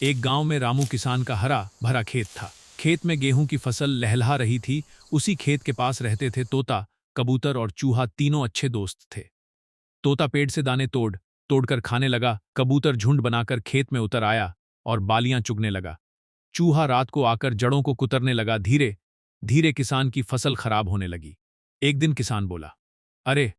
एक गांव में रामू किसान का हरा भरा खेत था। खेत में गेहूं की फसल लहलहा रही थी। उसी खेत के पास रहते थे तोता, कबूतर और चूहा, तीनों अच्छे दोस्त थे। तोता पेड़ से दाने तोड़कर खाने लगा। कबूतर झुंड बनाकर खेत में उतर आया और बालियां चुगने लगा। चूहा रात को आकर जड़ों को कुतरने लगा। धीरे धीरे किसान की फसल खराब होने लगी। एक दिन किसान बोला, अरे,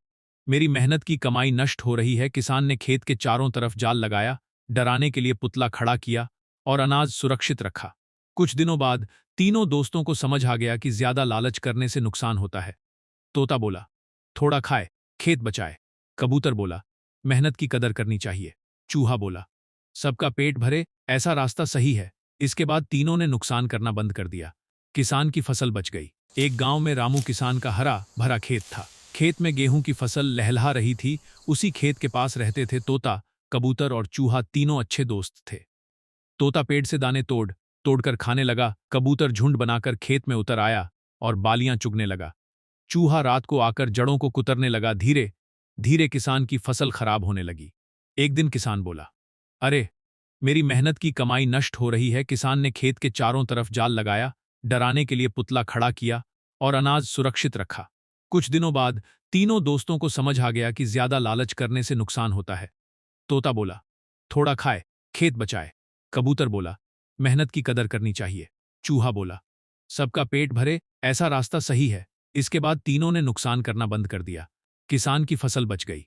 मेरी मेहनत की कमाई नष्ट हो रही है। किसान ने खेत के चारों तरफ जाल लगाया, डराने के लिए पुतला खड़ा किया और अनाज सुरक्षित रखा। कुछ दिनों बाद तीनों दोस्तों को समझ आ गया कि ज्यादा लालच करने से नुकसान होता है। तोता बोला, थोड़ा खाए, खेत बचाए। कबूतर बोला, मेहनत की कदर करनी चाहिए। चूहा बोला, सबका पेट भरे, ऐसा रास्ता सही है। इसके बाद तीनों ने नुकसान करना बंद कर दिया। किसान की फसल बच गई। एक गांव में रामू किसान का हरा भरा खेत था। खेत में गेहूं की फसल लहलहा रही थी। उसी खेत के पास रहते थे तोता, कबूतर और चूहा, तीनों अच्छे दोस्त थे। तोता पेड़ से दाने तोड़कर खाने लगा। कबूतर झुंड बनाकर खेत में उतर आया और बालियां चुगने लगा। चूहा रात को आकर जड़ों को कुतरने लगा। धीरे धीरे किसान की फसल खराब होने लगी। एक दिन किसान बोला, अरे, मेरी मेहनत की कमाई नष्ट हो रही है। किसान ने खेत के चारों तरफ जाल लगाया, डराने के लिए पुतला खड़ा किया और अनाज सुरक्षित रखा। कुछ दिनों बाद तीनों दोस्तों को समझ आ गया कि ज्यादा लालच करने से नुकसान होता है। तोता बोला, थोड़ा खाए, खेत बचाए। कबूतर बोला, मेहनत की कदर करनी चाहिए। चूहा बोला, सबका पेट भरे, ऐसा रास्ता सही है। इसके बाद तीनों ने नुकसान करना बंद कर दिया। किसान की फसल बच गई।